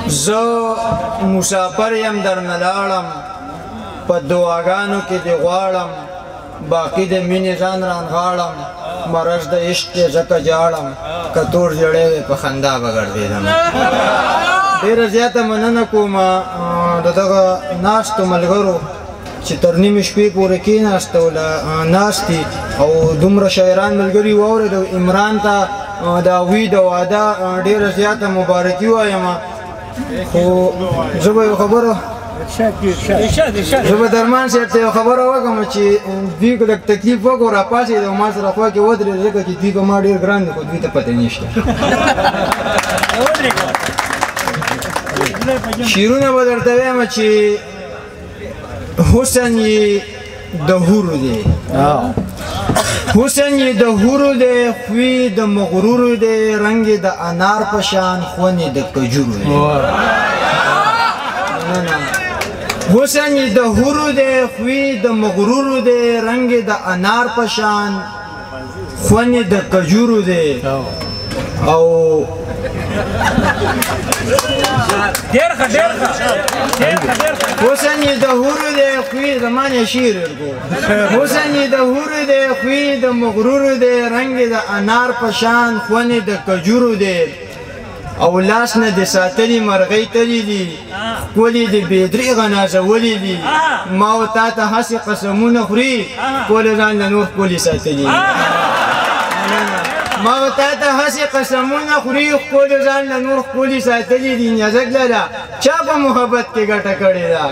زه مسافر یم درنه لاړم په دعاګانو کې دې غواړم باقي د مینې ځان رانغاړم مرض د عشق دی ځکه جاړم که تور ژړی وې په خندا به ګرځېدم ډېره زیاته مننه کوم د دغه ناستو ملګرو چې تر نیمې شپې پورې ناست دي او دومره شاعران ملګري واورېدو عمران ته د هغوی د واده ډېره زیاته مبارکي وایم خو زه به یو خبره زه به درمان صاحب ته یو خبره وکړم چې دوی که لږ تکلیف وکړو راپاڅېد او ما سره خوا کې ودرېد ځکه چې دوی په ما ډېر ګران دي خو دوی ته پته نشته شعرونه به درته وایم چې حسن یې د حورو دی حسن یې د حورو دی خوی د مغرورو دی رنګ یې د انار په شان خوند یې د کجورو دی حسن یې د حورو دی خوی د مغرورو دی رنګ یې د انار په شان خوند یې د کجورو دی او حسن یې د حورو دی خوی زمان یې شعر حسن یې د حورو دی خوی د مغرورو دی رنګ یې د انار په شان خوند یې د کجورو دی او لاس نه د ساتلي مرغۍ تلي دي ښکلې د بېدریغه نازولي دي ما و تا ته هسې قسمونه خوري ښکلې ځان له نور ښکلې ساتلي ما و تا ته هسې قسمونه خوري ښکلې ځان له نور ښکلې ساتلي دي نیازک لاله چا په محبت کې ګټه کړې ده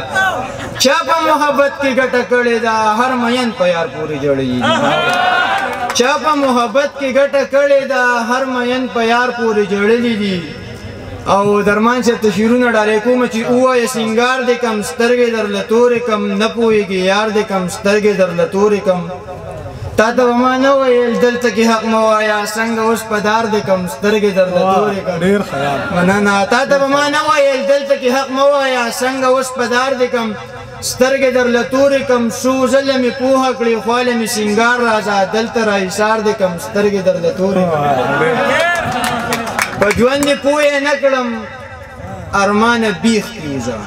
چا په محبت کې ګټه کړې ده هر مین په یار پورې جوړېږي چا په محبت کې ګټه کړې ده هر مین په یار پورې جوړلي دي او درمان صاحب ته شعرونه ډالۍ کوم چې ووایه سینګار دې کم سترګې درله تورې کم نه پوهېږي یار دې کم سترګې درله تورې کم تا ته به ما نه ویل دلته کې حق مه وایه څنګه اوس په دار دې کم سترګې درله تورې کم مننه تا ته به ما نه ویل دلته کې حق مه وایه څنګه اوس په دار دې کم سترګې درله تورې کم څو ځله مې پوهه کړې خواله مې سینګار راځه دلته راحصار دې کم سترګې درله تورې په ژوند دې پوه نه کړم ارمانه بیخ دې وځه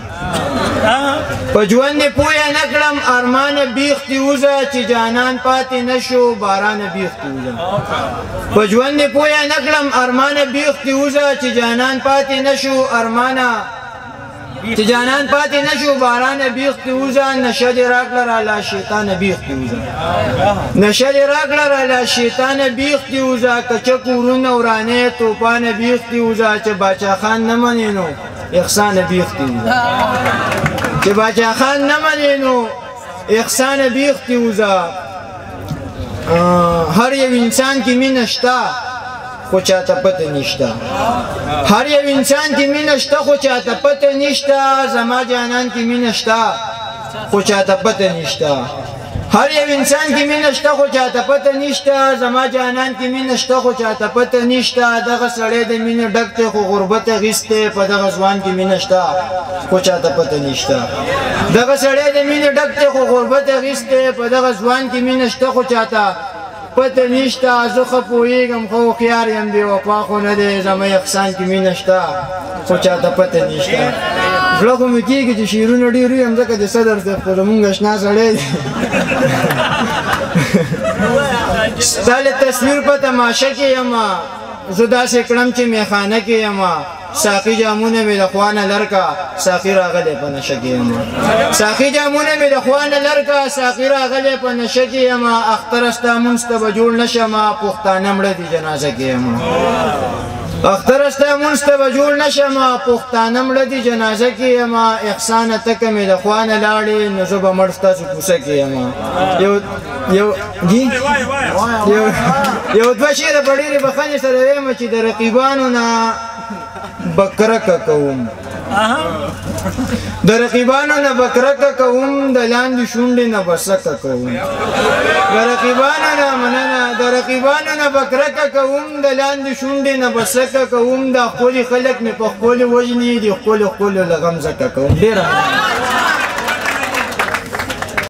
په ژوند دې پوه نه کړم ارمانه بیخ دې وځه چې جانان پاتې نه شو بارانه بیخ دې وځه په ژوند دې پوه نه کړم ارمانه بیخ دې وځه چې جانان پاتې نه شو ارمانه چې جانان پاتې نشو بارانه بیخ دې وځه نشه دې راکړه راله شیطانه بیخ دې وځه نشه دې راکړه راله شیطانه بیخ دې وځه که چک ورونه ورانې توپانه بیخ دې وځه چې باچا خان نه منې نو احسانه بیخ دې وځه چې باچا خان نه منې نو احسانه بیخ دې وځه هر یو انسان کې مینه شته خو چاته پته نشته هر یو انسان کې مینه شته خو چاته پته نشته زما جانان کې مینه شته خو چاته پته نشته هر یو انسان کې مینه شته خو چاته پته نشته زما جانان کې مینه شته خو چاته پته نشته دغه سړی د مینې ډک دی خو غربت اخیستی په دغه ځوان کې مینه شته خو چاته پته نشته دغه سړی د مینې ډک دی خو غربت اخیستی په دغه ځوان کې مینه شته خو چاته پته نشته زه ښه پوهېږم ښه هوښیار یم بې وفا خو نه دی زما احسان کې مینه شته خو چاته پته نشته زړه خو مې کېږي چې شعرونه ډېر ویم ځکه د صدر صاحب خو زمونږ اشنا سړی دی ستا له تصویر په تماشه کې یم زه داسې کړم چې میخانه کې یم ساقي جامونه مې د خوا نه لرکه ساقي راغلی په نشه کې یم ساقي جامونه مې د خوا نه لرکه ساقي راغلی په نشه کې یم اختره ستا مونځ ته به جوړ نه شم پښتانه مړه دي جنازه کې یم اختره ستا مونځ ته به جوړ نه شم پښتانه مړه دي جنازه کې یم احسانه تکه مې د خوا نه لاړې نو زه به مړ ستاسو کوڅه کې یم یو دوه شعره په ډېرې بخښنې سره وایم چې د رقیبانو نه بکرکه کوم د رقیبانو نه بکرکه کوم د لاندې شونډې نه بسکه کوم د رقیبانو نه مننه د رقیبانو نه بکرکه کوم د لاندې شونډې نه بسکه کوم دا ښکلي خلک مې په ښکلو وژني دي ښکلو ښکلو له غم زکه کوم ډېره